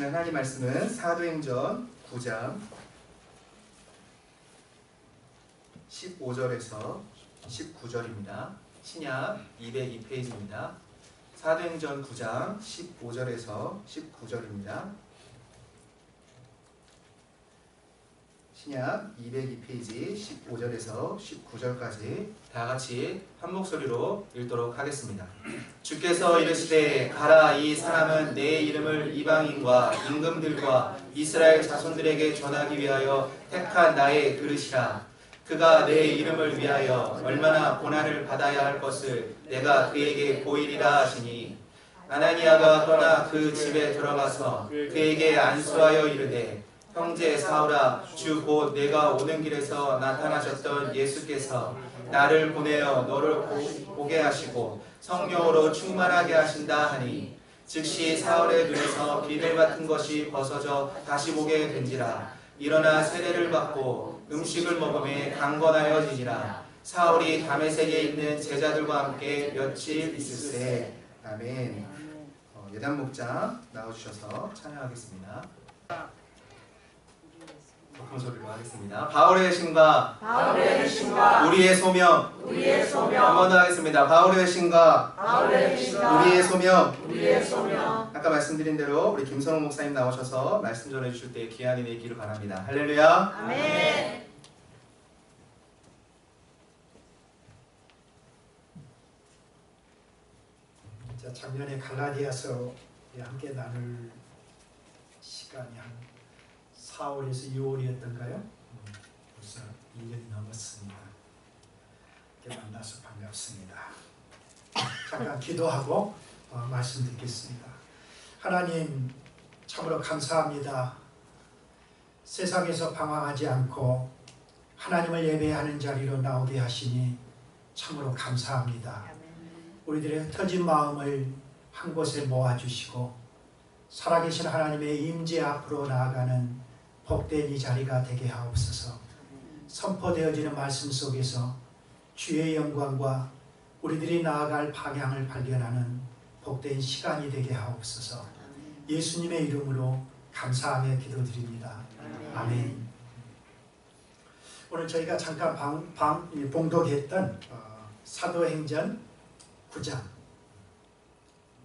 주시는 하나님 말씀은 사도행전 9장 15절에서 19절입니다. 신약 202페이지입니다. 사도행전 9장 15절에서 19절입니다. 신약 202페이지 15절에서 19절까지 다 같이 한 목소리로 읽도록 하겠습니다. 주께서 이르시되 가라, 이 사람은 내 이름을 이방인과 임금들과 이스라엘 자손들에게 전하기 위하여 택한 나의 그릇이라. 그가 내 이름을 위하여 얼마나 고난을 받아야 할 것을 내가 그에게 보이리라 하시니, 아나니아가 떠나 그 집에 들어가서 그에게 안수하여 이르되, 형제 사울아, 주 곧 내가 오는 길에서 나타나셨던 예수께서 나를 보내어 너를 보게 하시고 성령으로 충만하게 하신다 하니, 즉시 사울의 눈에서 비늘 같은 것이 벗어져 다시 보게 된지라. 일어나 세례를 받고 음식을 먹음에 강건하여지니라. 사울이 다메섹에 있는 제자들과 함께 며칠 있을세. 아멘. 예단 목장 나와주셔서 찬양하겠습니다. 높은 소리로 하겠습니다. 바울의 신과 우리의 소명. 한 번 더 하겠습니다. 바울의 신과 우리의 소명. 아까 말씀드린 대로 우리 김선호 목사님 나오셔서 말씀 전해주실 때 귀한이 되기를 바랍니다. 할렐루야. 아멘. 자, 작년에 갈라디아서 함께 나눌 시간이 한 4월에서 6월이었던가요? 벌써 1년이 넘었습니다. 이렇게 만나서 반갑습니다. 잠깐 기도하고 말씀 듣겠습니다. 하나님, 참으로 감사합니다. 세상에서 방황하지 않고 하나님을 예배하는 자리로 나오게 하시니 참으로 감사합니다. 우리들의 흩어진 마음을 한 곳에 모아주시고 살아계신 하나님의 임재 앞으로 나아가는 복된 이 자리가 되게 하옵소서. 선포되어지는 말씀 속에서 주의 영광과 우리들이 나아갈 방향을 발견하는 복된 시간이 되게 하옵소서. 예수님의 이름으로 감사하며 기도드립니다. 아멘. 오늘 저희가 잠깐 봉독했던 사도행전 9장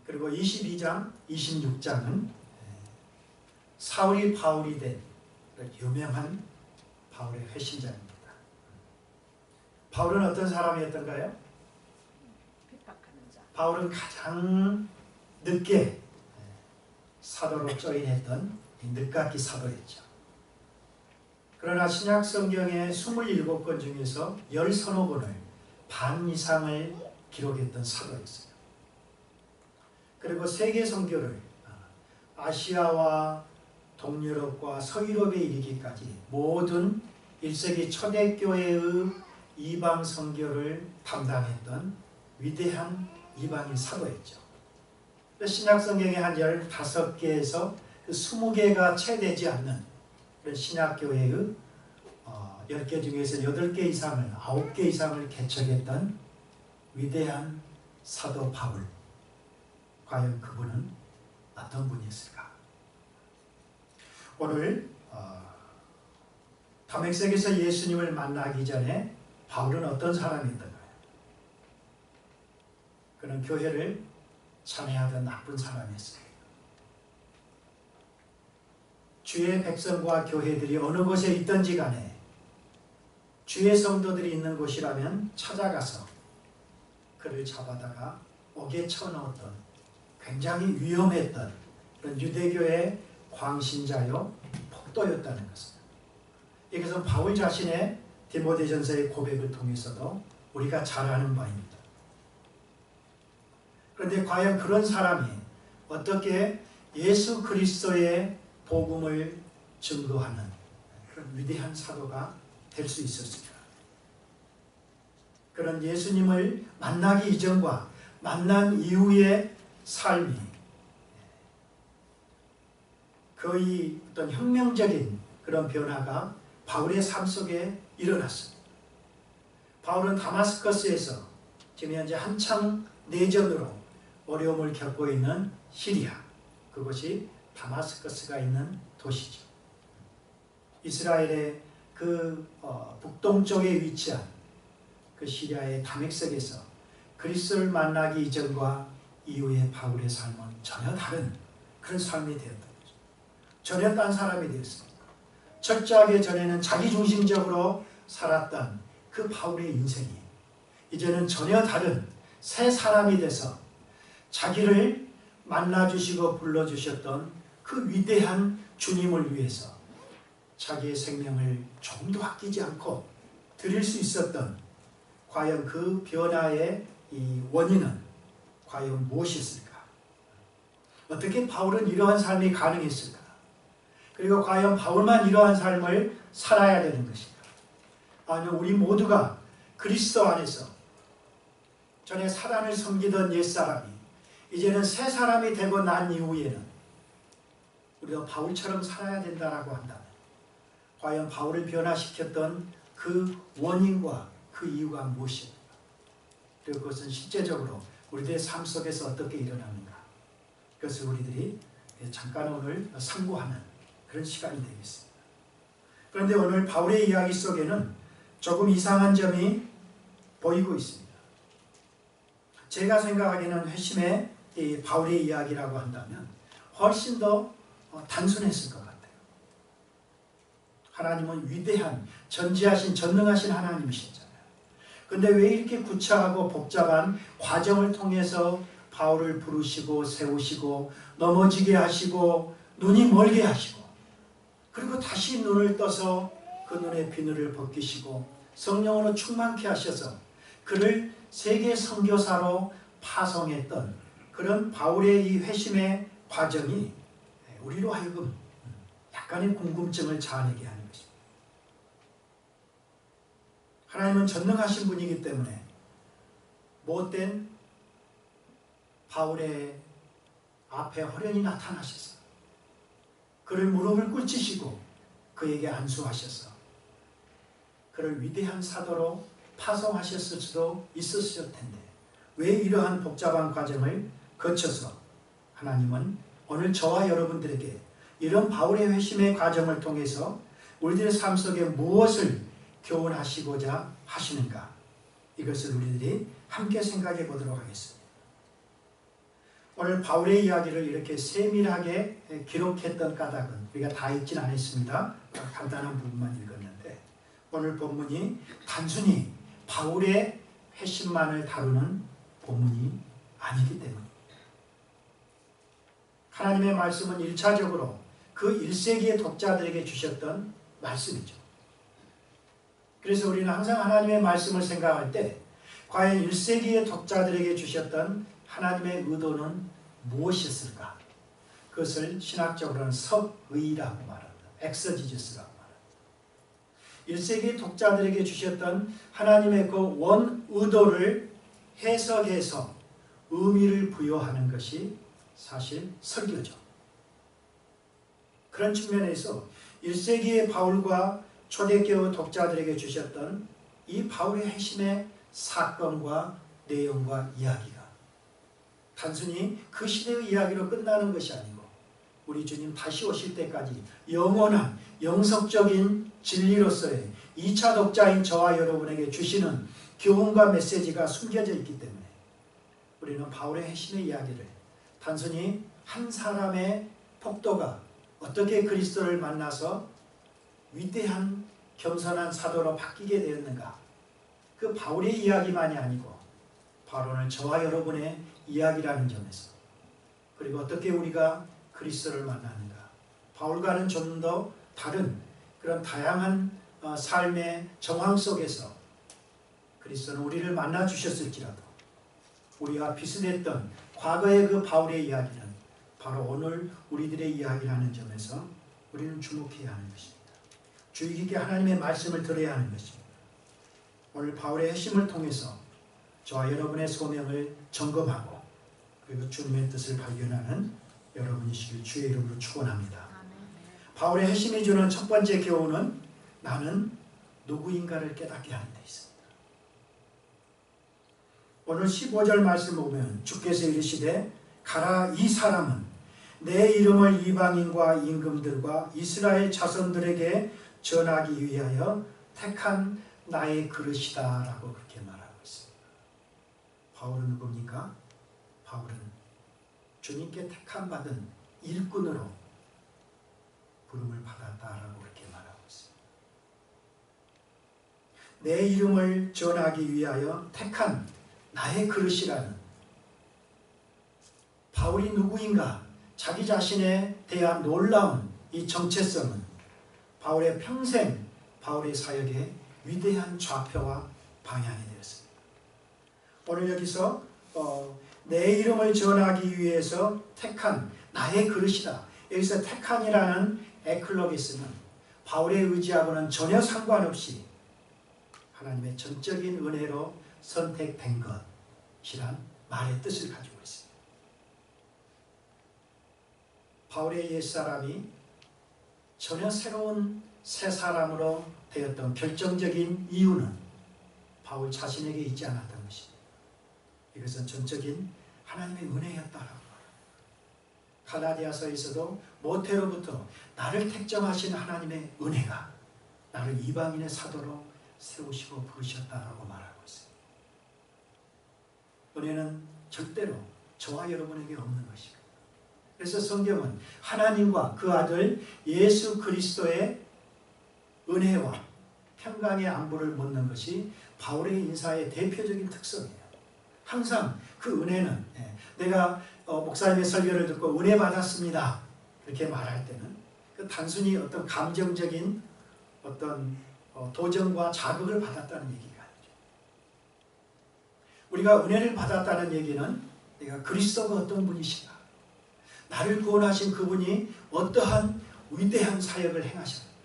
그리고 22장, 26장은 사울이 바울이 된 유명한 바울의 회심장입니다. 바울은 어떤 사람이었던가요? 바울은 가장 늦게 사도로 조인했던 늦깎이 사도였죠. 그러나 신약 성경의 27권 중에서 10서너 반 이상을 기록했던 사도였어요. 그리고 세계 선교를 아시아와 동유럽과 서유럽에 이르기까지 모든 1세기 초대교회의 이방 선교를 담당했던 위대한 이방인 사도였죠. 신약 성경에 한 15개에서 20개가 채 되지 않는 신약교회의 10개 중에서 8개 이상을 9개 이상을 개척했던 위대한 사도 바울. 과연 그분은 어떤 분이었을까? 오늘 다메섹에서 예수님을 만나기 전에 바울은 어떤 사람이었던가요? 그는 교회를 찬해하던 나쁜 사람이었어요. 주의 백성과 교회들이 어느 곳에 있든지 간에 주의 성도들이 있는 곳이라면 찾아가서 그를 잡아다가 옥에 쳐넣었던 굉장히 위험했던 그런 유대교의 광신자요 폭도였다는 것입니다. 이것은 바울 자신의 디모데전서의 고백을 통해서도 우리가 잘 아는 바입니다. 그런데 과연 그런 사람이 어떻게 예수 그리스도의 복음을 증거하는 그런 위대한 사도가 될 수 있었을까? 그런 예수님을 만나기 이전과 만난 이후의 삶이 거의 어떤 혁명적인 그런 변화가 바울의 삶 속에 일어났습니다. 바울은 다마스커스에서 지금 현재 한창 내전으로 어려움을 겪고 있는 시리아, 그것이 다마스커스가 있는 도시죠. 이스라엘의 그 북동쪽에 위치한 그 시리아의 다메섹에서 그리스도를 만나기 이전과 이후의 바울의 삶은 전혀 다른 그런 삶이 되었던 거죠. 전혀 딴 사람이 되었습니다. 철저하게 전에는 자기중심적으로 살았던 그 바울의 인생이 이제는 전혀 다른 새 사람이 돼서 자기를 만나주시고 불러주셨던 그 위대한 주님을 위해서 자기의 생명을 조금도 아끼지 않고 드릴 수 있었던 과연 그 변화의 이 원인은 과연 무엇이었을까? 어떻게 바울은 이러한 삶이 가능했을까? 그리고 과연 바울만 이러한 삶을 살아야 되는 것인가? 아니면 우리 모두가 그리스도 안에서 전에 사단을 섬기던 옛사람이 이제는 새 사람이 되고 난 이후에는 우리가 바울처럼 살아야 된다라고 한다면 과연 바울을 변화시켰던 그 원인과 그 이유가 무엇입니까? 그리고 그것은 실제적으로 우리들의 삶 속에서 어떻게 일어납니까? 그것을 우리들이 잠깐 오늘 상고하는 그런 시간이 되겠습니다. 그런데 오늘 바울의 이야기 속에는 조금 이상한 점이 보이고 있습니다. 제가 생각하기에는 회심의 이 바울의 이야기라고 한다면 훨씬 더 단순했을 것 같아요. 하나님은 위대한 전지하신 전능하신 하나님이시잖아요. 근데 왜 이렇게 구차하고 복잡한 과정을 통해서 바울을 부르시고 세우시고 넘어지게 하시고 눈이 멀게 하시고 그리고 다시 눈을 떠서 그 눈의 비늘을 벗기시고 성령으로 충만케 하셔서 그를 세계 선교사로 파송했던 그런 바울의 이 회심의 과정이 우리로 하여금 약간의 궁금증을 자아내게 하는 것입니다. 하나님은 전능하신 분이기 때문에 못된 바울의 앞에 호련히 나타나셔서 그를 무릎을 꿇치시고 그에게 안수하셔서 그를 위대한 사도로 파송하셨을 수도 있었을 텐데 왜 이러한 복잡한 과정을 거쳐서 하나님은 오늘 저와 여러분들에게 이런 바울의 회심의 과정을 통해서 우리들의 삶 속에 무엇을 교훈하시고자 하시는가? 이것을 우리들이 함께 생각해 보도록 하겠습니다. 오늘 바울의 이야기를 이렇게 세밀하게 기록했던 까닭은 우리가 다 읽진 않았습니다. 간단한 부분만 읽었는데 오늘 본문이 단순히 바울의 회심만을 다루는 본문이 아니기 때문입니다. 하나님의 말씀은 1차적으로 그 1세기의 독자들에게 주셨던 말씀이죠. 그래서 우리는 항상 하나님의 말씀을 생각할 때 과연 1세기의 독자들에게 주셨던 하나님의 의도는 무엇이었을까? 그것을 신학적으로는 섭의라고 말합니다. 엑서지저스라고 말합니다. 1세기의 독자들에게 주셨던 하나님의 그 원의도를 해석해서 의미를 부여하는 것이 사실 설교죠. 그런 측면에서 1세기의 바울과 초대교회 독자들에게 주셨던 이 바울의 회심의 사건과 내용과 이야기가 단순히 그 시대의 이야기로 끝나는 것이 아니고 우리 주님 다시 오실 때까지 영원한 영속적인 진리로서의 2차 독자인 저와 여러분에게 주시는 교훈과 메시지가 숨겨져 있기 때문에 우리는 바울의 회심의 이야기를 단순히 한 사람의 폭도가 어떻게 그리스도를 만나서 위대한 겸손한 사도로 바뀌게 되었는가, 그 바울의 이야기만이 아니고 바로 오늘 저와 여러분의 이야기라는 점에서 그리고 어떻게 우리가 그리스도를 만나는가, 바울과는 좀 더 다른 그런 다양한 삶의 정황 속에서 그리스도는 우리를 만나 주셨을지라도 우리가 비슷했던 과거의 그 바울의 이야기는 바로 오늘 우리들의 이야기라는 점에서 우리는 주목해야 하는 것입니다. 주의 깊게 하나님의 말씀을 들어야 하는 것입니다. 오늘 바울의 회심을 통해서 저와 여러분의 소명을 점검하고 그리고 주님의 뜻을 발견하는 여러분이시길 주의 이름으로 축원합니다. 바울의 회심이 주는 첫 번째 교훈은 나는 누구인가를 깨닫게 하는 데 있습니다. 오늘 15절 말씀을 보면 주께서 이르시되 가라, 이 사람은 내 이름을 이방인과 임금들과 이스라엘 자손들에게 전하기 위하여 택한 나의 그릇이다 라고 그렇게 말하고 있습니다. 바울은 누굽니까? 바울은 주님께 택함 받은 일꾼으로 부름을 받았다라고 그렇게 말하고 있습니다. 내 이름을 전하기 위하여 택한 나의 그릇이라는 바울이 누구인가? 자기 자신에 대한 놀라운 이 정체성은 바울의 평생 바울의 사역의 위대한 좌표와 방향이 되었습니다. 오늘 여기서 내 이름을 전하기 위해서 택한 나의 그릇이다. 여기서 택한이라는 에클로기스는 바울의 의지하고는 전혀 상관없이 하나님의 전적인 은혜로 선택된 것이란 말의 뜻을 가지고 있습니다. 바울의 옛사람이 전혀 새로운 새 사람으로 되었던 결정적인 이유는 바울 자신에게 있지 않았던 것입니다. 이것은 전적인 하나님의 은혜였다라고 말합니다. 갈라디아서에서도 모태로부터 나를 택정하신 하나님의 은혜가 나를 이방인의 사도로 세우시고 부르셨다라고 말하고 있습니다. 은혜는 절대로 저와 여러분에게 없는 것입니다. 그래서 성경은 하나님과 그 아들 예수 그리스도의 은혜와 평강의 안부를 묻는 것이 바울의 인사의 대표적인 특성이에요. 항상 그 은혜는 내가 목사님의 설교를 듣고 은혜 받았습니다 이렇게 말할 때는 그 단순히 어떤 감정적인 어떤 도전과 자극을 받았다는 얘기가 아니죠. 우리가 은혜를 받았다는 얘기는 내가 그리스도가 어떤 분이신가, 나를 구원하신 그분이 어떠한 위대한 사역을 행하셨는가,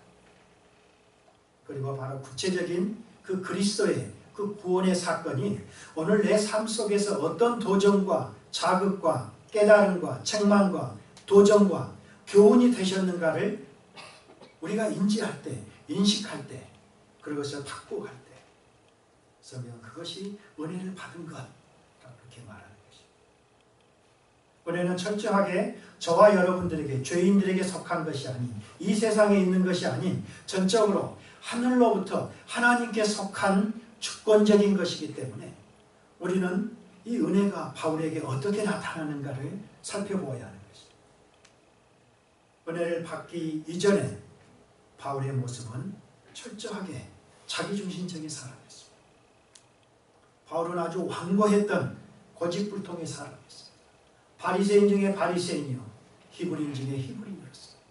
그리고 바로 구체적인 그 그리스도의 그 구원의 사건이 오늘 내 삶 속에서 어떤 도전과 자극과 깨달음과 책망과 도전과 교훈이 되셨는가를 우리가 인지할 때, 인식할 때, 그것을 바꾸고 갈 때 성경은 그것이 은혜를 받은 것 그렇게 말하는 것입니다. 은혜는 철저하게 저와 여러분들에게, 죄인들에게 속한 것이 아닌, 이 세상에 있는 것이 아닌 전적으로 하늘로부터 하나님께 속한 주권적인 것이기 때문에 우리는 이 은혜가 바울에게 어떻게 나타나는가를 살펴보아야 하는 것입니다. 은혜를 받기 이전에 바울의 모습은 철저하게 자기중심적인 사람이었습니다. 바울은 아주 완고했던 고집불통의 사람이었습니다. 바리새인 중에 바리새인이요 히브리인 중에 히브리인이었습니다.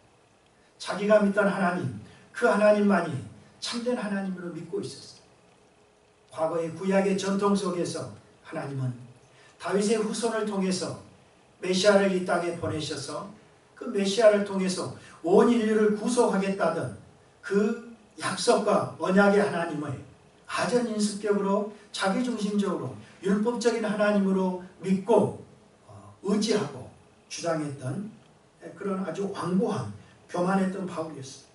자기가 믿던 하나님, 그 하나님만이 참된 하나님으로 믿고 있었습니다. 과거의 구약의 전통 속에서 하나님은 다윗의 후손을 통해서 메시아를 이 땅에 보내셔서 그 메시아를 통해서 온 인류를 구속하겠다던 그 약속과 언약의 하나님을 아전인수격으로 자기중심적으로 율법적인 하나님으로 믿고 의지하고 주장했던 그런 아주 완고한 교만했던 바울이었습니다.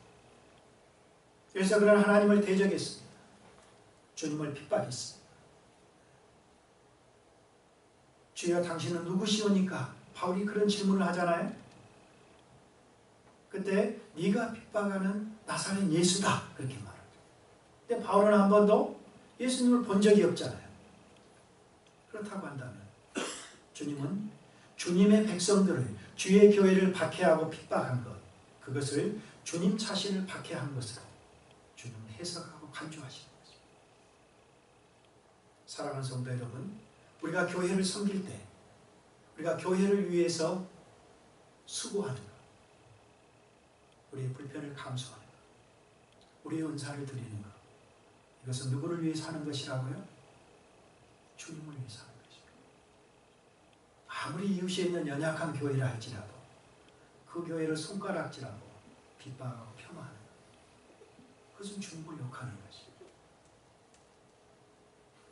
그래서 그런 하나님을 대적했습니다. 주님을 핍박했습니다. 주여 당신은 누구시오니까? 바울이 그런 질문을 하잖아요. 그때 네가 핍박하는 나사렛 예수다 그렇게 말하죠. 근데 바울은 한 번도 예수님을 본 적이 없잖아요. 그렇다고 한다면 주님은 주님의 백성들을, 주의 교회를 박해하고 핍박한 것, 그것을 주님 자신을 박해한 것으로 주님은 해석하고 간주하시는 거죠. 사랑하는 성도 여러분, 우리가 교회를 섬길 때, 우리가 교회를 위해서 수고하는 것, 우리의 불편을 감수하는 것, 우리의 은사를 드리는 것, 이것은 누구를 위해서 하는 것이라고요? 주님을 위해서 하는 것입니다. 아무리 이웃에 있는 연약한 교회라 할지라도 그 교회를 손가락질하고 핍박하고 폄하하는 것, 그것은 주님을 욕하는 것입니다.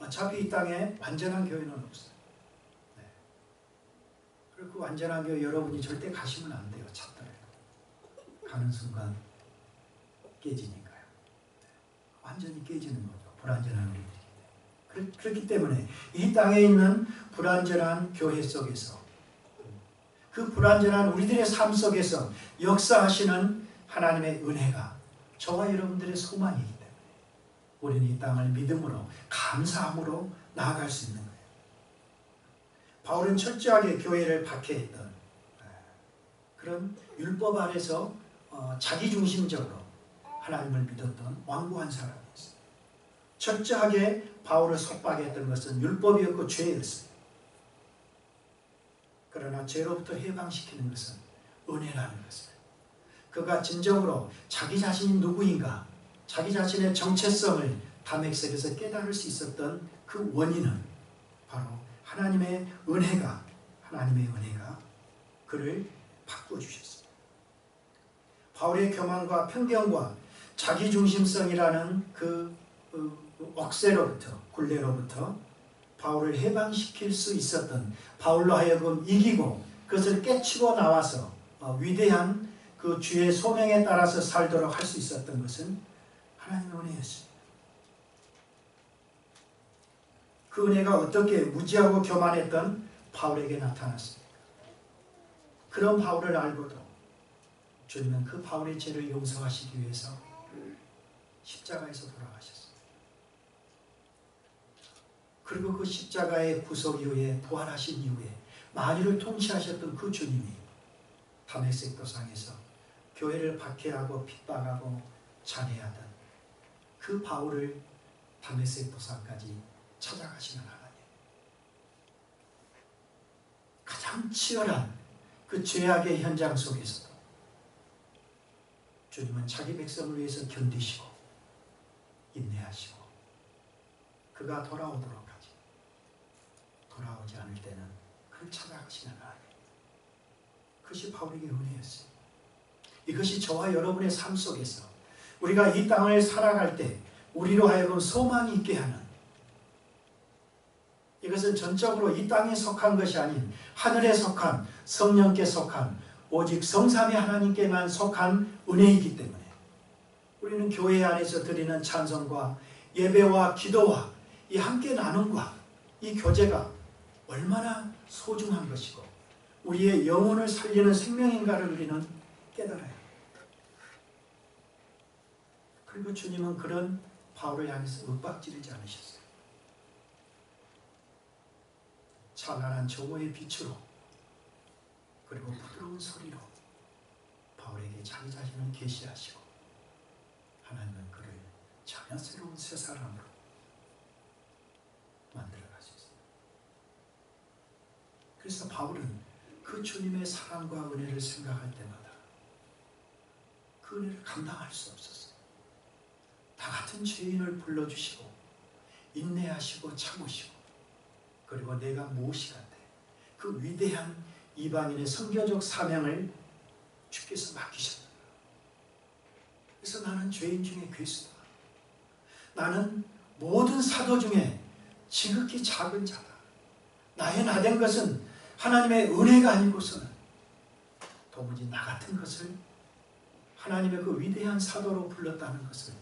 어차피 이 땅에 완전한 교회는 없어요. 네. 그리고 그 완전한 교회 여러분이 절대 가시면 안 돼요. 찾더라도 가는 순간 깨지니까요. 네. 완전히 깨지는 거죠. 불완전한 우리들이. 그렇기 때문에 이 땅에 있는 불완전한 교회 속에서 그 불완전한 우리들의 삶 속에서 역사하시는 하나님의 은혜가 저와 여러분들의 소망이기 때문에 우리는 이 땅을 믿음으로 감사함으로 나아갈 수 있는 거예요. 바울은 철저하게 교회를 박해했던 그런 율법 아래서 자기중심적으로 하나님을 믿었던 완고한 사람이었어요. 철저하게 바울을 속박했던 것은 율법이었고 죄였어요. 그러나 죄로부터 해방시키는 것은 은혜라는 것을, 그가 진정으로 자기 자신이 누구인가, 자기 자신의 정체성을 담액색에서 깨달을 수 있었던 그 원인은 바로 하나님의 은혜가 그를 바꿔주셨습니다. 바울의 교만과 편견과 자기중심성이라는 그 억세로부터, 굴레로부터 바울을 해방시킬 수 있었던, 바울로 하여금 이기고 그것을 깨치고 나와서 위대한 그 주의 소명에 따라서 살도록 할 수 있었던 것은 하나님의 은혜였습니다. 그 은혜가 어떻게 무지하고 교만했던 바울에게 나타났습니까? 그런 바울을 알고도 주님은 그 바울의 죄를 용서하시기 위해서 십자가에서 돌아가셨습니다. 그리고 그 십자가의 구속 이후에, 부활하신 이후에 만유를 통치하셨던 그 주님이 다메섹 도상에서 교회를 박해하고 핍박하고 잔해하던 그 바울을 다메섹 도상까지 찾아가시는 하나님, 가장 치열한 그 죄악의 현장 속에서도 주님은 자기 백성을 위해서 견디시고 인내하시고 그가 돌아오도록까지, 돌아오지 않을 때는 그를 찾아가시는 하나님, 그것이 바울에게 은혜였어요. 이것이 저와 여러분의 삶 속에서 우리가 이 땅을 살아갈 때 우리로 하여금 소망이 있게 하는, 이것은 전적으로 이 땅에 속한 것이 아닌 하늘에 속한, 성령께 속한, 오직 성삼위 하나님께만 속한 은혜이기 때문에 우리는 교회 안에서 드리는 찬송과 예배와 기도와 이 함께 나눔과 이 교제가 얼마나 소중한 것이고 우리의 영혼을 살리는 생명인가를 우리는 깨달아야 합니다. 그리고 주님은 그런 바울을 향해서 윽박지르지 않으셨어요. 찬란한 정오의 빛으로 그리고 부드러운 소리로 바울에게 자기 자신을 계시하시고 하나님은 그를 전혀 새로운 새 사람으로 만들어 가셨어요. 그래서 바울은 그 주님의 사랑과 은혜를 생각할 때마다 그 은혜를 감당할 수 없었어요. 다 같은 죄인을 불러주시고 인내하시고 참으시고 그리고 내가 무엇이간데 그 위대한 이방인의 선교적 사명을 주께서 맡기셨다. 그래서 나는 죄인 중에 괴수다. 나는 모든 사도 중에 지극히 작은 자다. 나의 나된 것은 하나님의 은혜가 아니고서는 도무지 나 같은 것을 하나님의 그 위대한 사도로 불렀다는 것을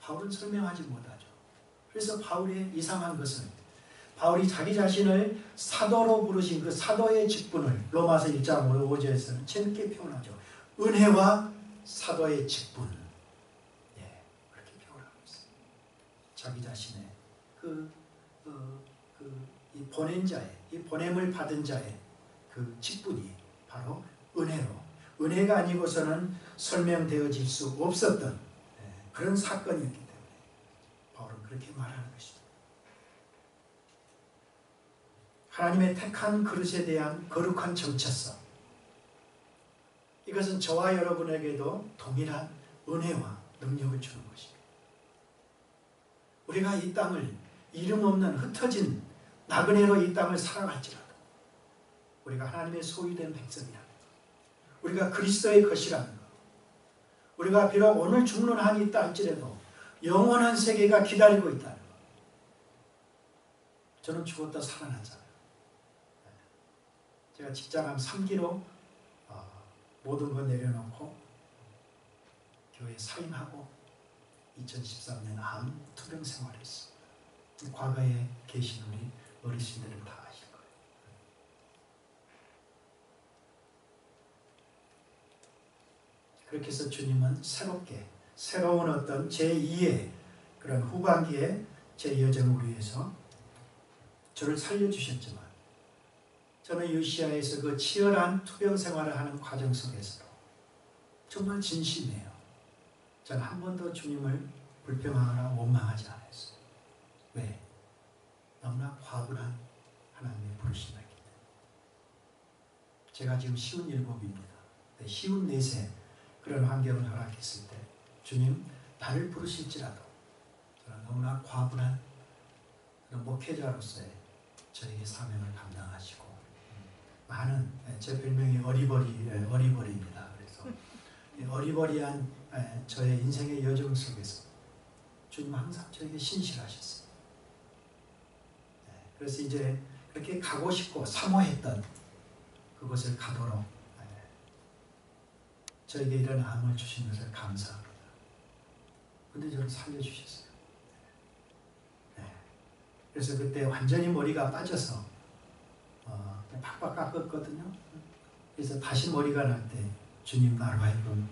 바울은 설명하지 못하죠. 그래서 바울의 이상한 것은 바울이 자기 자신을 사도로 부르신 그 사도의 직분을 로마서 1장 5절에서는 재밌게 표현하죠. 은혜와 사도의 직분. 그렇게 표현하고 있어요. 자기 자신의 이 보낸 자의, 이 보냄을 받은 자의 그 직분이 바로 은혜로, 은혜가 아니고서는 설명되어질 수 없었던 그런 사건이었기 때문에 바울은 그렇게 말하는 것입니다. 하나님의 택한 그릇에 대한 거룩한 정체성, 이것은 저와 여러분에게도 동일한 은혜와 능력을 주는 것입니다. 우리가 이 땅을 이름 없는 흩어진 나그네로 이 땅을 살아갈지라도 우리가 하나님의 소유된 백성이라는 것, 우리가 그리스도의 것이라는 것, 우리가 비록 오늘 죽는 한이 있다 할지라도 영원한 세계가 기다리고 있다는 것. 저는 죽었다 살아났잖아요. 제가 직장암 3기로 모든 걸 내려놓고 교회 사임하고 2013년 암 투병 생활을 했습니다. 과거에 계신 우리 어르신들은 다 아실 거예요. 그렇게 해서 주님은 새로운 어떤 제2의 그런 후반기에 제 여정을 위해서 저를 살려주셨지만, 저는 유시아에서 그 치열한 투병 생활을 하는 과정 속에서도 정말 진심이에요. 저는 한 번도 주님을 불평하거나 원망하지 않았어요. 왜? 너무나 과분한 하나님의 부르심이기 때문에. 제가 지금 57입니다. 쉬운 넷에 그런 환경을 허락했을 때 주님 나를 부르실지라도 저는 너무나 과분한 그런 목회자로서의 저에게 사명을 감당하시고, 많은, 제 별명이 어리버리입니다. 그래서 어리버리한 저의 인생의 여정 속에서 주님 항상 저에게 신실하셨어요. 그래서 이제 그렇게 가고 싶고 사모했던 그곳을 가도록 저에게 이런 암을 주신 것을 감사합니다. 근데 저를 살려주셨어요. 그래서 그때 완전히 머리가 빠져서 팍팍 깎았거든요. 그래서 다시 머리가 날 때 주님 나로 하여금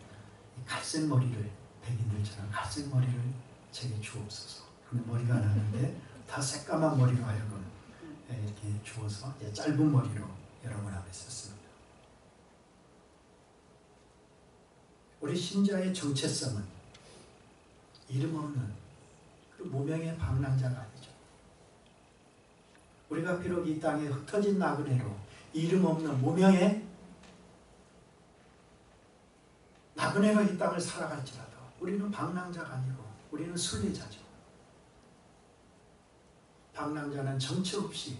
갈색 머리를, 백인들처럼 갈색 머리를 제게 주옵소서. 근데 머리가 나는데 다 새까만 머리로 하여금 이렇게 주어서 짧은 머리로 여러분 앞에 섰습니다. 우리 신자의 정체성은 이름 없는 그 무명의 방랑자가 아니죠. 우리가 비록 이 땅에 흩어진 나그네로 이름 없는 무명의 나그네로 이 땅을 살아갈지라도 우리는 방랑자가 아니고 우리는 순례자죠. 방랑자는 정처 없이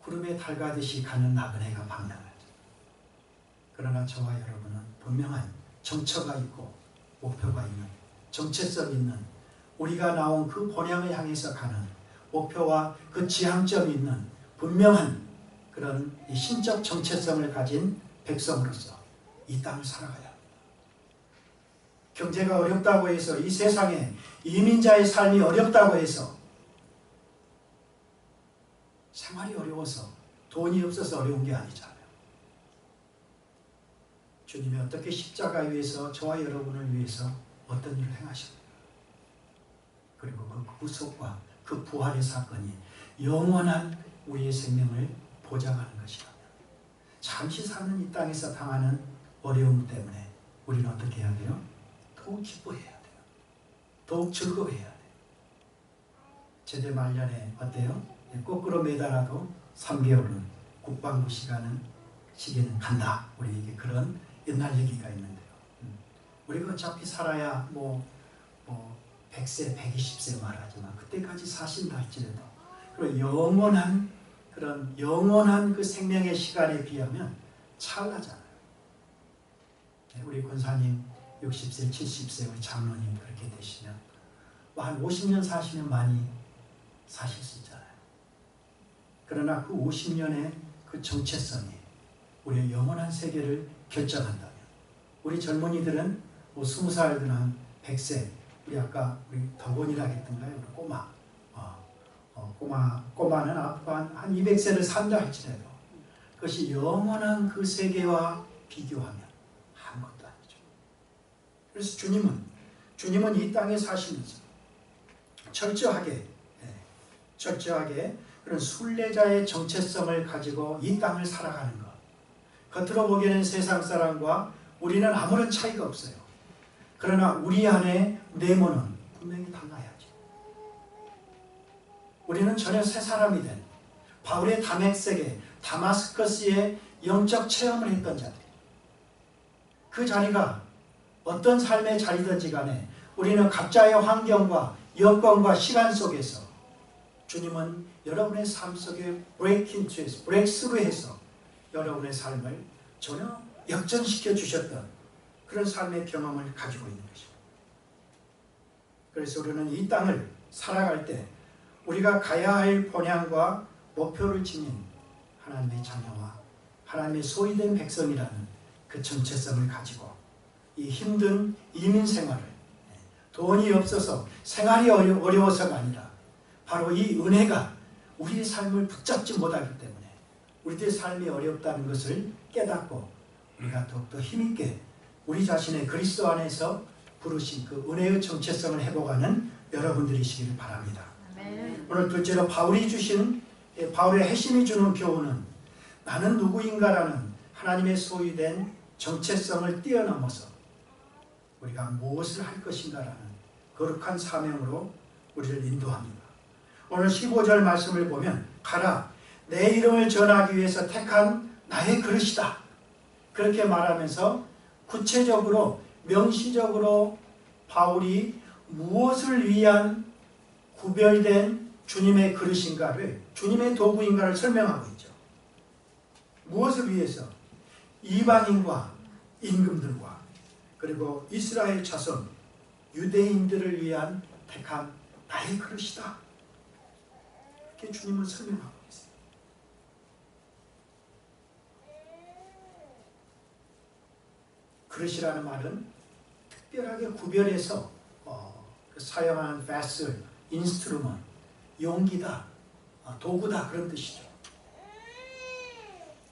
구름에 달가듯이 가는 나그네가 방랑하죠. 그러나 저와 여러분은 분명한 정처가 있고 목표가 있는, 정체성 있는, 우리가 나온 그 본향을 향해서 가는 목표와 그 지향점이 있는 분명한 그런 신적 정체성을 가진 백성으로서 이 땅을 살아가야 합니다. 경제가 어렵다고 해서, 이 세상에 이민자의 삶이 어렵다고 해서, 생활이 어려워서, 돈이 없어서 어려운 게 아니잖아요. 주님이 어떻게 십자가 위에서 저와 여러분을 위해서 어떤 일을 행하십니까? 그리고 그 구속과 그 부활의 사건이 영원한 우리의 생명을 보장하는 것이라면, 잠시 사는 이 땅에서 당하는 어려움 때문에 우리는 어떻게 해야 돼요? 더욱 기뻐해야 돼요. 더욱 즐거워해야 돼요. 제대 말년에 어때요? 거꾸로 매달아도 3개월은 국방부 시기는 간다. 우리에게 그런 옛날 얘기가 있는데요. 우리가 어차피 살아야 100세, 120세 말하지만 그때까지 사신다 할지라도, 그리고 영원한 그 생명의 시간에 비하면 찰나잖아요. 우리 권사님 60세, 70세, 우리 장로님 그렇게 되시면 한 50년 사시면 많이 사실 수 있잖아요. 그러나 그 50년의 그 정체성이 우리의 영원한 세계를 결정한다면, 우리 젊은이들은 20살든 한 100세, 우리 아까 우리 덕원이라 했던가요? 우리 꼬마는 앞으로 한 200세를 산다 할지라도 그것이 영원한 그 세계와 비교하면 아무것도 아니죠. 그래서 주님은 이 땅에 사시면서 철저하게 그런 순례자의 정체성을 가지고 이 땅을 살아가는 것. 겉으로 보기에는 세상 사람과 우리는 아무런 차이가 없어요. 그러나 우리 안에 내모는 분명히 달라야죠. 우리는 전혀 새 사람이 된 바울의 다메섹에, 다마스커스의 영적 체험을 했던 자들. 그 자리가 어떤 삶의 자리든지 간에 우리는 각자의 환경과 여건과 시간 속에서 주님은 여러분의 삶 속에 브레이크스루해서 여러분의 삶을 전혀 역전시켜 주셨던 그런 삶의 경험을 가지고 있는 것입니다. 그래서 우리는 이 땅을 살아갈 때 우리가 가야 할 본향과 목표를 지닌 하나님의 자녀와 하나님의 소유된 백성이라는 그 정체성을 가지고 이 힘든 이민 생활을, 돈이 없어서 생활이 어려워서가 아니라 바로 이 은혜가 우리의 삶을 붙잡지 못하기 때문에 우리들의 삶이 어렵다는 것을 깨닫고 우리가 더욱더 힘있게 우리 자신의 그리스도 안에서 부르신 그 은혜의 정체성을 회복하는 여러분들이시기를 바랍니다. 오늘 둘째로 바울의 핵심이 주는 교훈은 나는 누구인가라는 하나님의 소유된 정체성을 뛰어넘어서 우리가 무엇을 할 것인가라는 거룩한 사명으로 우리를 인도합니다. 오늘 15절 말씀을 보면 가라 내 이름을 전하기 위해서 택한 나의 그릇이다. 그렇게 말하면서 구체적으로 명시적으로 바울이 무엇을 위한 구별된 주님의 그릇인가를 주님의 도구인가를 설명하고 있죠. 무엇을 위해서? 이방인과 임금들과 그리고 이스라엘 자손 유대인들을 위한 택한 나의 그릇이다. 이렇게 주님은 설명하고 있어요. 그릇이라는 말은 특별하게 구별해서 사용하는 vessel, instrument, 용기다, 도구다 그런 뜻이죠.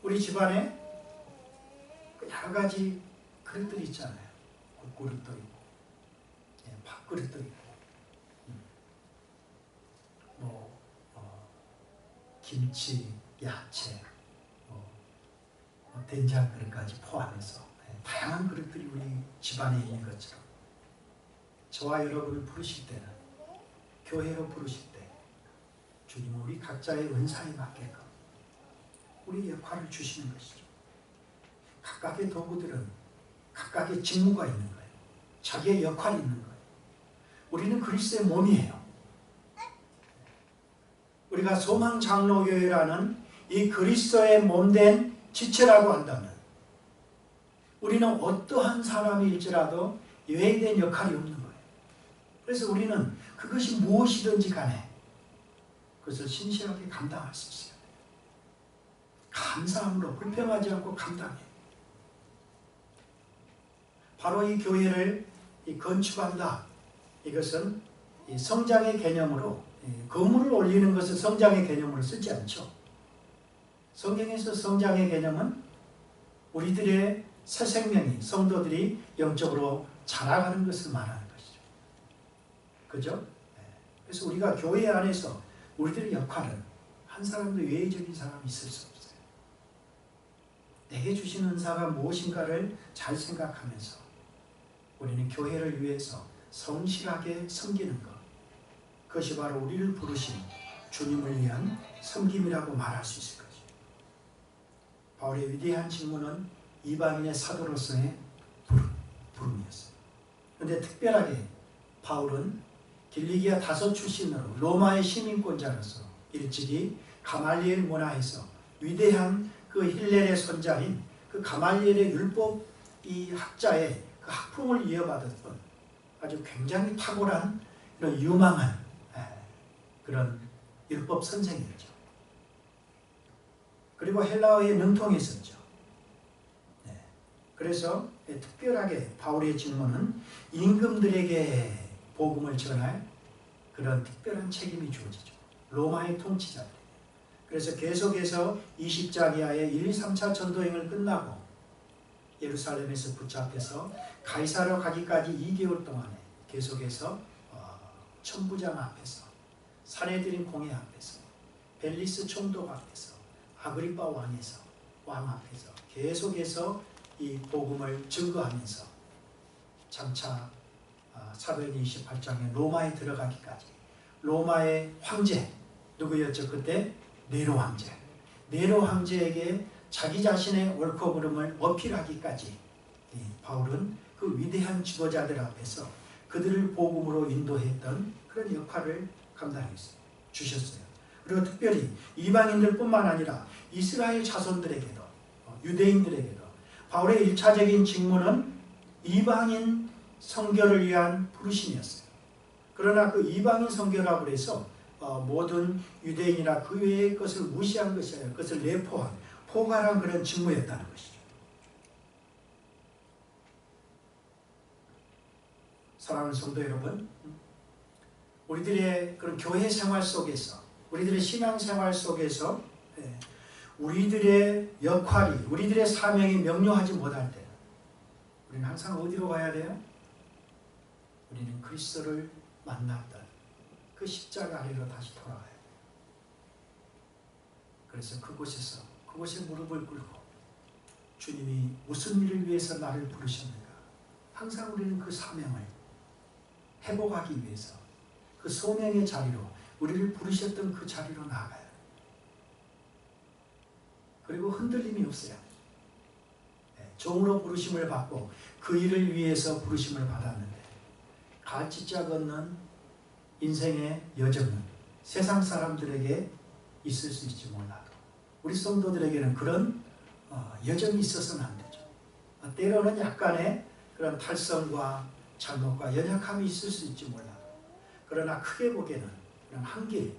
우리 집안에 여러 가지 그릇들이 있잖아요. 국그릇도 있고 밥그릇도 있고 김치, 야채, 된장 그릇까지 포함해서 다양한 그릇들이 우리 집안에 있는 것처럼 저와 여러분을 부르실 때는 교회로 부르실 때 주님은 우리 각자의 은사에 맞게끔 우리 역할을 주시는 것이죠. 각각의 도구들은 각각의 직무가 있는 거예요. 자기의 역할이 있는 거예요. 우리는 그리스도의 몸이에요. 우리가 소망장로교회라는 이 그리스도의 몸된 지체라고 한다면 우리는 어떠한 사람일지라도 외회된 역할이 없는 거예요. 그래서 우리는 그것이 무엇이든지 간에 그것을 신실하게 감당할 수 있어요. 감사함으로 불평하지 않고 감당해요. 바로 이 교회를 건축한다. 이것은 성장의 개념으로 건물을 올리는 것을 성장의 개념으로 쓰지 않죠. 성경에서 성장의 개념은 우리들의 새 생명이 성도들이 영적으로 자라가는 것을 말하는 것이죠. 그죠? 그래서 우리가 교회 안에서 우리들의 역할은 한 사람도 외의적인 사람이 있을 수 없어요. 내게 주신 은사가 무엇인가를 잘 생각하면서 우리는 교회를 위해서 성실하게 섬기는 것, 그것이 바로 우리를 부르신 주님을 위한 섬김이라고 말할 수 있을 것이죠. 바울의 위대한 직무는 이방인의 사도로서의 부름이었어요. 그런데 특별하게 바울은 길리기아 다섯 출신으로 로마의 시민권자로서 일찍이 가말리엘 문화에서 위대한 그 힐렐의 손자인 그 가말리엘의 율법 이 학자의 그 학풍을 이어받았던 아주 굉장히 탁월한 이런 유망한 그런 율법 선생이었죠. 그리고 헬라어에 능통했었죠. 그래서 특별하게 바울의 직무는 임금들에게 복음을 전할 그런 특별한 책임이 주어지죠. 로마의 통치자들. 그래서 계속해서 20장 이하의 1, 3차 전도행을 끝나고 예루살렘에서 붙잡혀서 가이사로 가기까지 2개월 동안에 계속해서 천부장 앞에서 산헤드린 공회 앞에서 벨리스 총독 앞에서 아그리빠 왕 앞에서 계속해서 이 복음을 증거하면서 장차 사도행전 28장에 로마에 들어가기까지 로마의 황제 누구였죠? 그때 네로 황제. 네로 황제에게 자기 자신의 옳고 그름을 어필하기까지 바울은 그 위대한 지도자들 앞에서 그들을 복음으로 인도했던 그런 역할을 감당했어요. 주셨어요. 그리고 특별히 이방인들 뿐만 아니라 이스라엘 자손들에게도 유대인들에게도 바울의 1차적인 직무는 이방인 선교를 위한 부르심이었어요. 그러나 그 이방인 선교라고 해서 모든 유대인이나 그 외의 것을 무시한 것이 아니라 그것을 내포한 포괄한 그런 직무였다는 것이죠. 사랑하는 성도 여러분, 우리들의 그런 교회 생활 속에서 우리들의 신앙 생활 속에서 우리들의 역할이 우리들의 사명이 명료하지 못할 때 우리는 항상 어디로 가야 돼요? 우리는 그리스도를 만났던 그 십자가 아래로 다시 돌아가야 돼요. 그래서 그곳에 무릎을 꿇고 주님이 무슨 일을 위해서 나를 부르셨는가, 항상 우리는 그 사명을 회복하기 위해서 그 소명의 자리로, 우리를 부르셨던 그 자리로 나아가요. 그리고 흔들림이 없어요. 종으로 부르심을 받고 그 일을 위해서 부르심을 받았는데, 갈짓자 걷는 인생의 여정은 세상 사람들에게 있을 수 있지 몰라도 우리 성도들에게는 그런 여정이 있어서는 안 되죠. 때로는 약간의 그런 탈성과 잘못과 연약함이 있을 수 있지 몰라도, 그러나 크게 보기에는 그런 한길,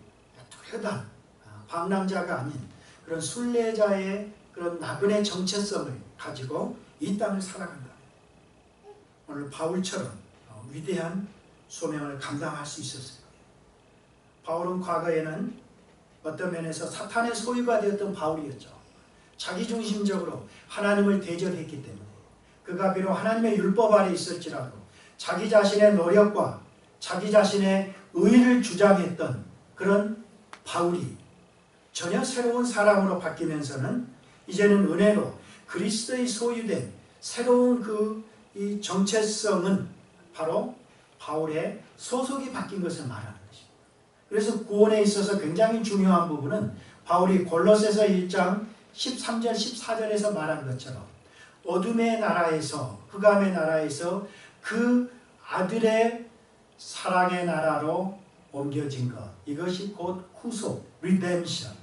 뚜렷한 방랑자가 아닌 그런 순례자의 그런 나그네 정체성을 가지고 이 땅을 살아간다. 오늘 바울처럼 위대한 소명을 감당할 수 있었어요. 바울은 과거에는 어떤 면에서 사탄의 소유가 되었던 바울이었죠. 자기중심적으로 하나님을 대적했기 때문에, 그가 비록 하나님의 율법 아래 있을지라도 자기 자신의 노력과 자기 자신의 의의를 주장했던 그런 바울이 전혀 새로운 사람으로 바뀌면서는 이제는 은혜로 그리스도의 소유된 새로운 이 정체성은 바로 바울의 소속이 바뀐 것을 말하는 것입니다. 그래서 구원에 있어서 굉장히 중요한 부분은 바울이 골로새서 1장 13절 14절에서 말한 것처럼 어둠의 나라에서, 흑암의 나라에서 그 아들의 사랑의 나라로 옮겨진 것, 이것이 곧 구속, redemption,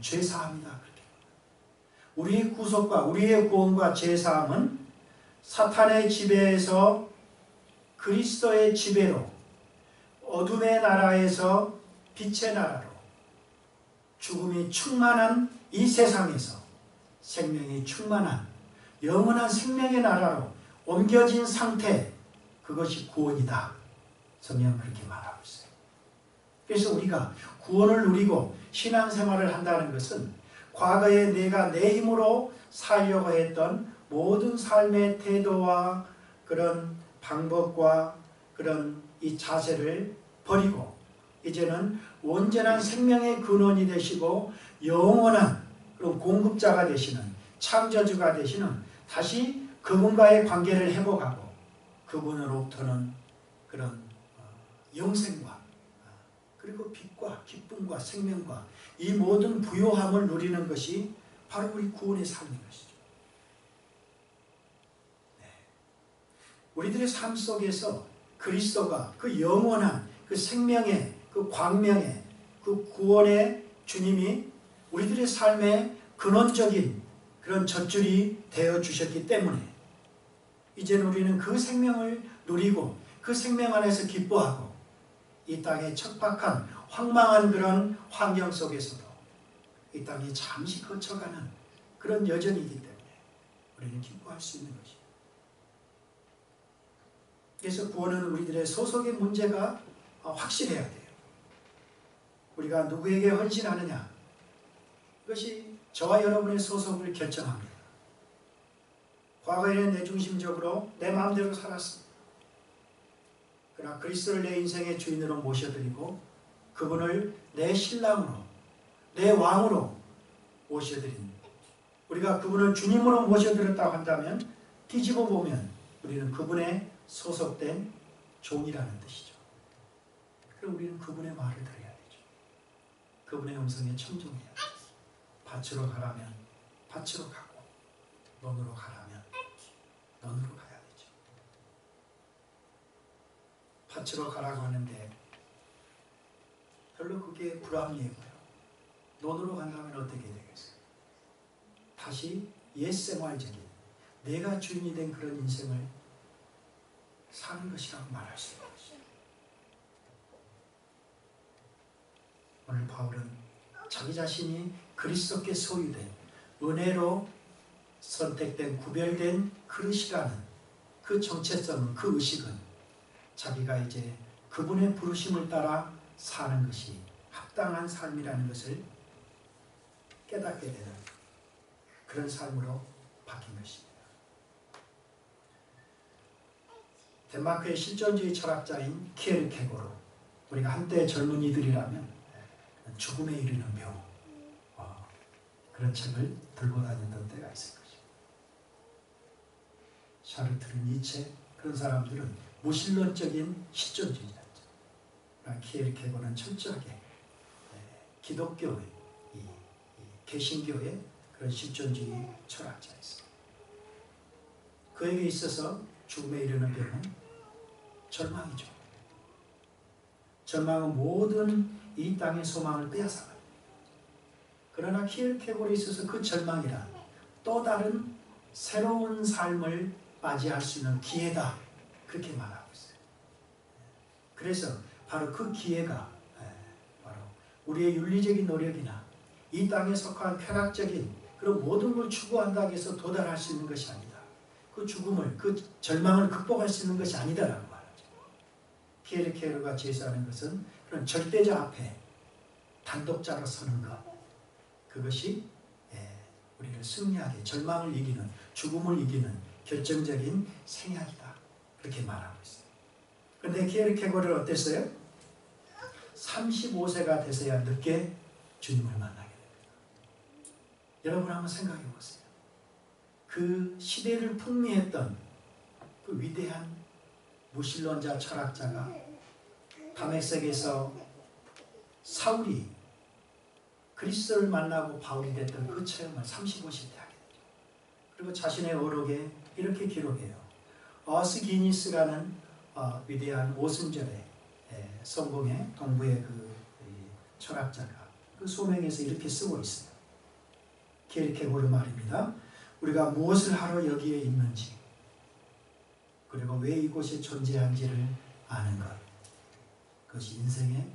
죄사함이다. 우리의 구속과 우리의 구원과 죄사함은 사탄의 지배에서 그리스도의 지배로, 어둠의 나라에서 빛의 나라로, 죽음이 충만한 이 세상에서 생명이 충만한 영원한 생명의 나라로 옮겨진 상태, 그것이 구원이다. 성경은 그렇게 말하고 있어요. 그래서 우리가 구원을 누리고 신앙생활을 한다는 것은 과거에 내가 내 힘으로 살려고 했던 모든 삶의 태도와 그런 방법과 그런 이 자세를 버리고 이제는 온전한 생명의 근원이 되시고 영원한 그런 공급자가 되시는, 창조주가 되시는, 다시 그분과의 관계를 회복하고 그분으로부터는 그런 영생과 그리고 빛과 기쁨과 생명과 이 모든 부요함을 누리는 것이 바로 우리 구원의 삶인 것이죠. 우리들의 삶 속에서 그리스도가 그 영원한 그 생명의 그 광명의 그 구원의 주님이 우리들의 삶의 근원적인 그런 젖줄이 되어 주셨기 때문에 이제는 우리는 그 생명을 누리고 그 생명 안에서 기뻐하고 이 땅의 척박한 황망한 그런 환경 속에서도 이 땅에 잠시 거쳐가는 그런 여정이기 때문에 우리는 기뻐할 수 있는 것이에요. 그래서 구원은 우리들의 소속의 문제가 확실해야 돼요. 우리가 누구에게 헌신하느냐, 이것이 저와 여러분의 소속을 결정합니다. 과거에는 내 중심적으로 내 마음대로 살았습니다. 그러나 그리스도를 내 인생의 주인으로 모셔드리고 그분을 내 신랑으로, 내 왕으로 모셔드린, 우리가 그분을 주님으로 모셔드렸다고 한다면 뒤집어 보면 우리는 그분의 소속된 종이라는 뜻이죠. 그럼 우리는 그분의 말을 들어야 되죠. 그분의 음성에 청종해야 되죠. 밭으로 가라면 밭으로 가고 논으로 가라면 논으로 가야 되죠. 밭으로 가라고 하는데 별로 그게 불합리해 보여. 논으로 간다면 어떻게 되겠어요? 다시 옛 생활적인 내가 주인이 된 그런 인생을 사는 것이라고 말할 수 있는 것이죠. 오늘 바울은 자기 자신이 그리스도께 소유된 은혜로 선택된 구별된 그릇이라는 그 정체성은, 그 의식은 자기가 이제 그분의 부르심을 따라 사는 것이 합당한 삶이라는 것을 깨닫게 되는 그런 삶으로 바뀐 것입니다. 덴마크의 실존주의 철학자인 키에르케고르, 우리가 한때 젊은이들이라면 죽음에 이르는 병, 그런 책을 들고 다녔던 때가 있을 것이고, 샤르트르, 니체, 그런 사람들은 무신론적인 실존주의자죠. 키에르케고르는 철저하게 기독교의, 개신교의 그런 실존주의 철학자였습니다. 그에게 있어서 죽음에 이르는 병은 절망이죠. 절망은 모든 이 땅의 소망을 빼앗아가요. 그러나 키에르케고르에 있어서 그 절망이란 또 다른 새로운 삶을 맞이할 수 있는 기회다, 그렇게 말하고 있어요. 그래서 바로 그 기회가 바로 우리의 윤리적인 노력이나 이 땅에 속한 쾌락적인 그런 모든 걸 추구한다고 해서 도달할 수 있는 것이 아니다. 그 죽음을, 그 절망을 극복할 수 있는 것이 아니다라고 말하죠. 키에르케고르가 제시하는 것은 그런 절대자 앞에 단독자로 서는 것, 그것이 우리를 승리하게, 절망을 이기는, 죽음을 이기는 결정적인 생약이다, 그렇게 말하고 있어요. 그런데 키에르케고르는 어땠어요? 35세가 돼서야 늦게 주님을 만나게 됩니다. 여러분 한번 생각해 보세요. 그 시대를 풍미했던 그 위대한 무신론자 철학자가 다메섹에서 사울이 그리스도를 만나고 바울이 됐던 그 체험을 35세 때 하게 되죠. 그리고 자신의 어록에 이렇게 기록해요. 어스기니스라는 위대한 오순절의 성공의 동부의 그 철학자가 그 소명에서 이렇게 쓰고 있어요. 키에르케고르 말입니다. 우리가 무엇을 하러 여기에 있는지, 그리고 왜 이곳에 존재한지를 아는 것, 그것이 인생의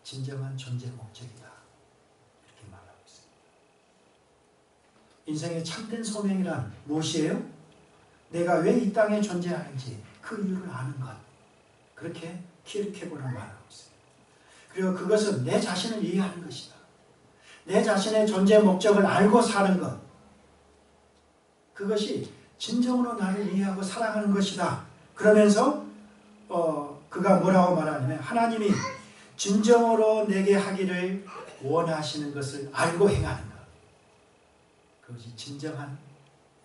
진정한 존재 목적이다, 이렇게 말하고 있습니다. 인생의 참된 소명이란 무엇이에요? 내가 왜 이 땅에 존재하는지 그 이유를 아는 것, 그렇게 키에르케고르는 말하고 있어요. 그리고 그것은 내 자신을 이해하는 것이다. 내 자신의 존재 목적을 알고 사는 것, 그것이 진정으로 나를 이해하고 사랑하는 것이다. 그러면서 그가 뭐라고 말하냐면, 하나님이 진정으로 내게 하기를 원하시는 것을 알고 행하는 것, 그것이 진정한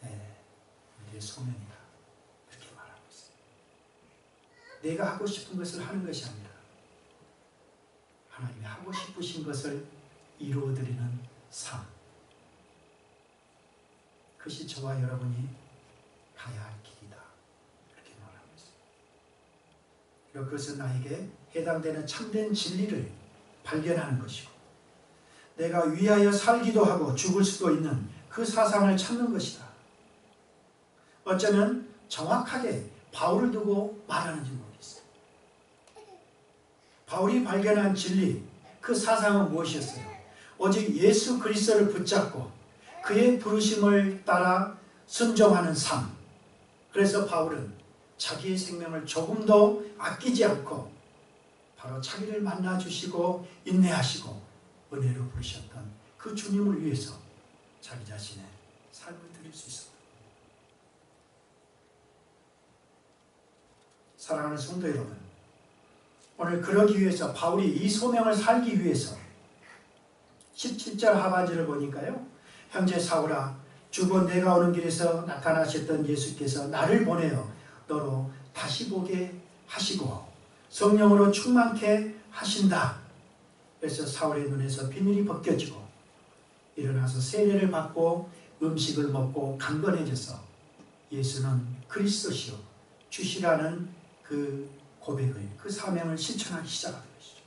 우리의 소명이다, 이렇게 말하고 있어요. 내가 하고 싶은 것을 하는 것이 아니라 하나님이 하고 싶으신 것을 이루어드리는 삶, 그것이 저와 여러분이 가야 할 길이다, 이렇게 말하고 있습니다. 그리고 그것은 나에게 해당되는 참된 진리를 발견하는 것이고, 내가 위하여 살기도 하고 죽을 수도 있는 그 사상을 찾는 것이다. 어쩌면 정확하게 바울을 두고 말하는지 모르겠어요. 바울이 발견한 진리, 그 사상은 무엇이었어요? 오직 예수 그리스도를 붙잡고 그의 부르심을 따라 순종하는 삶. 그래서 바울은 자기의 생명을 조금도 아끼지 않고 바로 자기를 만나 주시고 인내하시고 은혜로 부르셨던 그 주님을 위해서 자기 자신의 삶을 드릴 수 있었다. 사랑하는 성도 여러분, 오늘 그러기 위해서, 바울이 이 소명을 살기 위해서 17절 하반절을 보니까요, 형제 사울아, 주고 내가 오는 길에서 나타나셨던 예수께서 나를 보내어 너로 다시 보게 하시고 성령으로 충만케 하신다. 그래서 사울의 눈에서 비늘이 벗겨지고 일어나서 세례를 받고 음식을 먹고 강건해져서 예수는 그리스도시요 주시라는 그 고백을, 그 사명을 실천하기 시작하는 것이죠.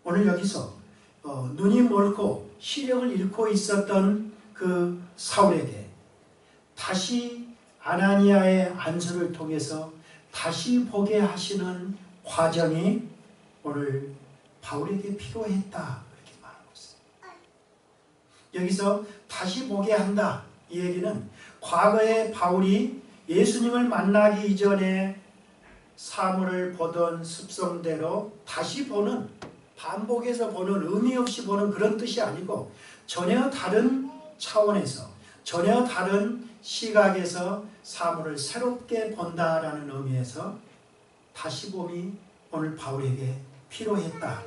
오늘 여기서 눈이 멀고 시력을 잃고 있었던 그 사울에게 다시 아나니아의 안수를 통해서 다시 보게 하시는 과정이 오늘 바울에게 필요했다, 이렇게 말하고 있어요. 여기서 다시 보게 한다, 이 얘기는 과거에 바울이 예수님을 만나기 이전에 사물을 보던 습성대로 다시 보는, 반복해서 보는, 의미 없이 보는 그런 뜻이 아니고 전혀 다른 차원에서, 전혀 다른 시각에서 사물을 새롭게 본다라는 의미에서 다시 봄이 오늘 바울에게 필요했다.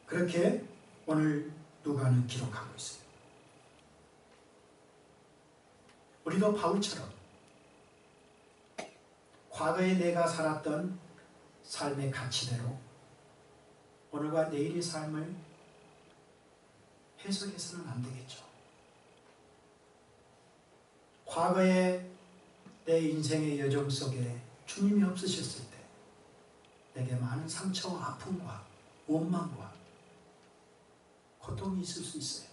그렇게 오늘 누가는 기록하고 있어요. 우리도 바울처럼 과거에 내가 살았던 삶의 가치대로 오늘과 내일의 삶을 해석해서는 안 되겠죠. 과거에 내 인생의 여정 속에 주님이 없으셨을 때 내게 많은 상처와 아픔과 원망과 고통이 있을 수 있어요.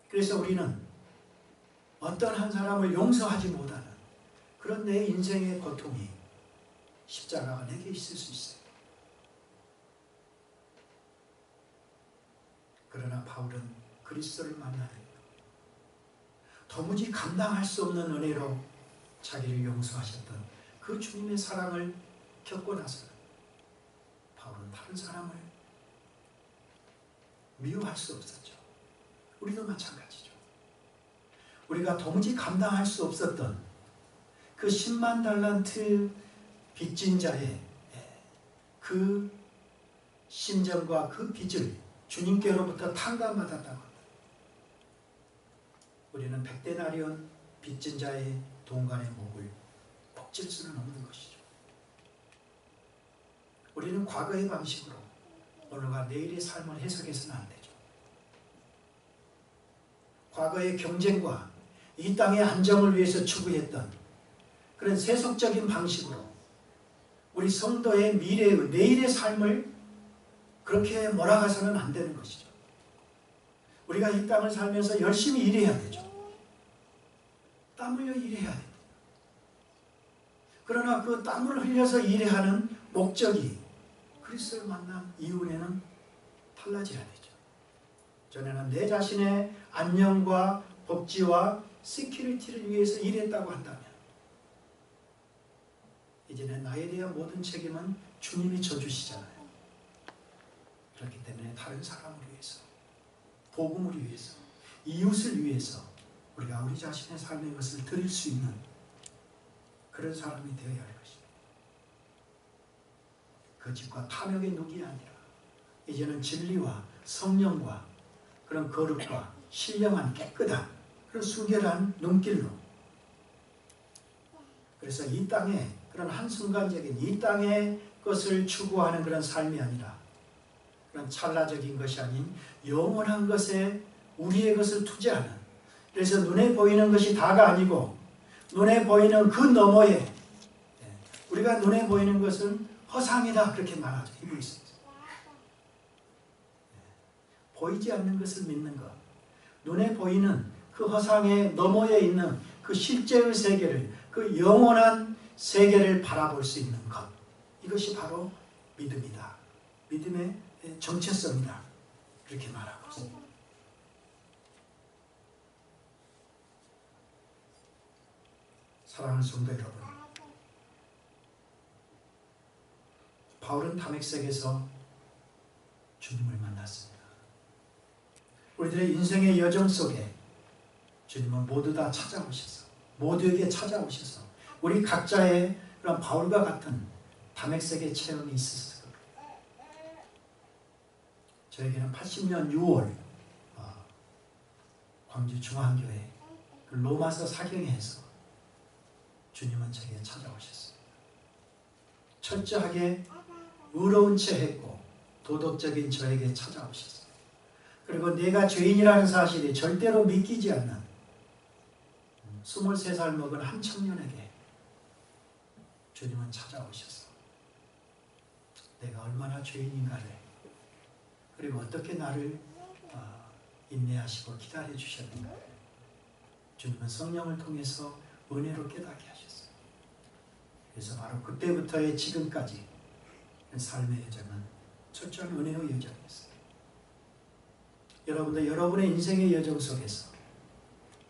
그래서 우리는 어떤 한 사람을 용서하지 못하는 그런 내 인생의 고통이 십자가가 내게 있을 수 있어요. 그러나 바울은 그리스도를 만나는 도무지 감당할 수 없는 은혜로 자기를 용서하셨던 그 주님의 사랑을 겪고 나서 바울은 다른 사람을 미워할 수 없었죠. 우리도 마찬가지죠. 우리가 도무지 감당할 수 없었던 그 10만 달란트 빚진 자의 그 심정과 그 빚을 주님께로부터 탕감받았다고 합니다. 우리는 백데나리온 빚진 자의 동간의 목을 꼭질 수는 없는 것이죠. 우리는 과거의 방식으로 오늘과 내일의 삶을 해석해서는 안 되죠. 과거의 경쟁과 이 땅의 안정을 위해서 추구했던 그런 세속적인 방식으로 우리 성도의 미래의 내일의 삶을 그렇게 몰아가서는 안 되는 것이죠. 우리가 이 땅을 살면서 열심히 일해야 되죠. 땀 흘려 일해야 됩니다. 그러나 그 땀을 흘려서 일해야 하는 목적이 그리스도를 만난 이후에는 달라져야 되죠. 전에는 내 자신의 안녕과 복지와 시큐리티를 위해서 일했다고 한다면 이제는 나에 대한 모든 책임은 주님이 져주시잖아요. 그렇기 때문에 다른 사람을 위해서, 복음을 위해서, 이웃을 위해서 우리가 우리 자신의 삶의 것을 드릴 수 있는 그런 사람이 되어야 할 것입니다. 거짓과 탐욕의 누이 아니라 이제는 진리와 성령과 그런 거룩과 신령한 깨끗한 그런 순결한 눈길로, 그래서 이 땅에 그런 한순간적인 이 땅의 것을 추구하는 그런 삶이 아니라 그런 찰나적인 것이 아닌 영원한 것에 우리의 것을 투자하는, 그래서 눈에 보이는 것이 다가 아니고 눈에 보이는 그 너머에, 우리가 눈에 보이는 것은 허상이다 그렇게 말하죠. 히브리서에서. 보이지 않는 것을 믿는 것, 눈에 보이는 그 허상의 너머에 있는 그 실제의 세계를, 그 영원한 세계를 바라볼 수 있는 것, 이것이 바로 믿음이다. 믿음의 정체성이다. 그렇게 말하고 있습니다. 사랑하는 성도 여러분, 바울은 다메섹에서 주님을 만났습니다. 우리들의 인생의 여정 속에 주님은 모두 다 찾아오셔서, 모두에게 찾아오셔서 우리 각자의 그런 바울과 같은 다메섹의 체험이 있었을 겁니다. 저에게는 80년 6월 광주 중앙교회 로마서 사경회에서 주님은 저에게 찾아오셨습니다. 철저하게 의로운 채 했고 도덕적인 저에게 찾아오셨어요. 그리고 내가 죄인이라는 사실이 절대로 믿기지 않는 23살 먹은 한 청년에게 주님은 찾아오셔서 내가 얼마나 죄인인가를, 그리고 어떻게 나를 인내하시고 기다려 주셨는가, 주님은 성령을 통해서 은혜로 깨닫게 하셨어요. 그래서 바로 그때부터의 지금까지 삶의 여정은 철저한 은혜의 여정이었어요. 여러분도 여러분의 인생의 여정 속에서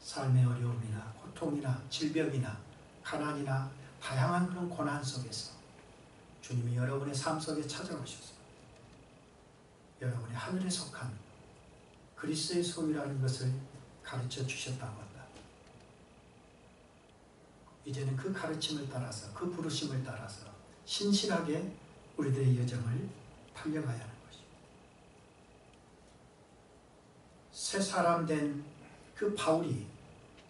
삶의 어려움이나 고통이나 질병이나 가난이나 다양한 그런 고난 속에서 주님이 여러분의 삶 속에 찾아오셔서 여러분의 하늘에 속한 그리스도의 소유라는 것을 가르쳐 주셨다고 한다. 이제는 그 가르침을 따라서 그 부르심을 따라서 신실하게 우리들의 여정을 달려가야 하는 것입니다. 새 사람 된 그 바울이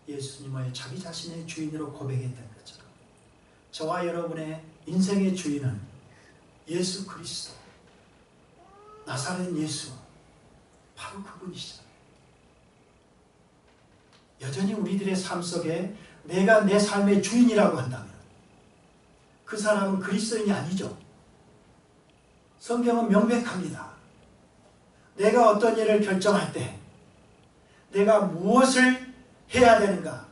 예수님을 자기 자신의 주인으로 고백했던 것처럼 저와 여러분의 인생의 주인은 예수 그리스도, 나사렛 예수, 바로 그분이시잖아요. 여전히 우리들의 삶 속에 내가 내 삶의 주인이라고 한다면 그 사람은 그리스도인이 아니죠. 성경은 명백합니다. 내가 어떤 일을 결정할 때 내가 무엇을 해야 되는가,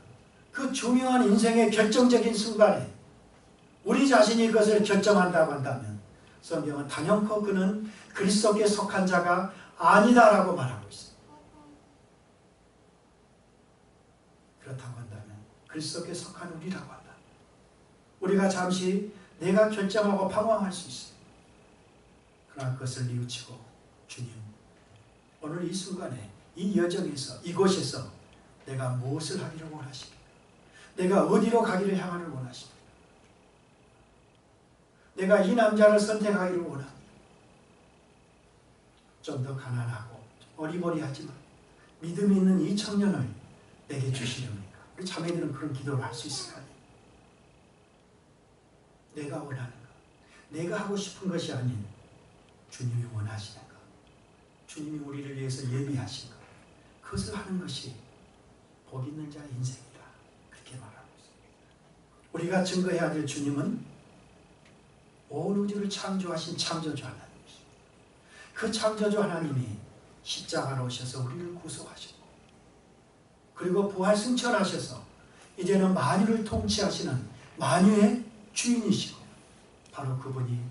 그 중요한 인생의 결정적인 순간에 우리 자신이 그것을 결정한다고 한다면 성경은 단연코 그는 그리스도께 속한 자가 아니다라고 말하고 있습니다. 그렇다고 한다면 그리스도께 속한 우리라고 한다. 우리가 잠시 내가 결정하고 방황할 수 있어요. 그러나 그것을 뉘우치고 주님, 오늘 이 순간에 이 여정에서 이곳에서 내가 무엇을 하기를 원하십니까? 내가 어디로 가기를 향하를 원하십니까? 내가 이 남자를 선택하기를 원합니다. 좀 더 가난하고 어리버리하지만 믿음 있는 이 청년을 내게 주시렵니까? 우리 자매들은 그런 기도를 할 수 있을까요? 내가 원하는 것, 내가 하고 싶은 것이 아닌 주님이 원하시는 것, 주님이 우리를 위해서 예비하신 것, 그것을 하는 것이 복 있는 자의 인생이다. 그렇게 말하고 있습니다. 우리가 증거해야 될 주님은 온 우주를 창조하신 창조주 하나님이십니다. 그 창조주 하나님이 십자가로 오셔서 우리를 구속하시고 그리고 부활 승천하셔서 이제는 만유를 통치하시는 만유의 주인이시고 바로 그분이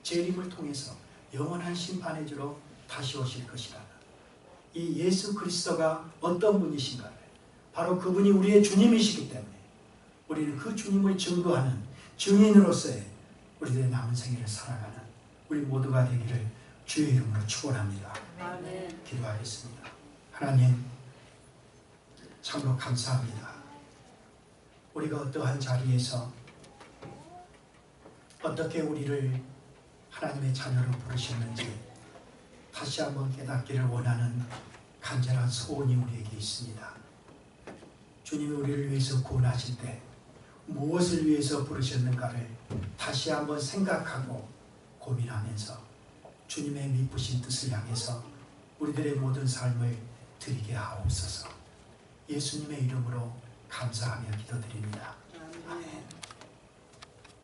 재림을 통해서 영원한 심판의 주로 다시 오실 것이라는 이 예수 그리스도가 어떤 분이신가를, 바로 그분이 우리의 주님이시기 때문에 우리는 그 주님을 증거하는 증인으로서의 우리들의 남은 생애를 살아가는 우리 모두가 되기를 주의 이름으로 축원합니다. 아멘. 기도하겠습니다. 하나님, 참으로 감사합니다. 우리가 어떠한 자리에서 어떻게 우리를 하나님의 자녀로 부르셨는지 다시 한번 깨닫기를 원하는 간절한 소원이 우리에게 있습니다. 주님이 우리를 위해서 구원하실 때 무엇을 위해서 부르셨는가를 다시 한번 생각하고 고민하면서 주님의 미쁘신 뜻을 향해서 우리들의 모든 삶을 드리게 하옵소서. 예수님의 이름으로 감사하며 기도드립니다. 아멘.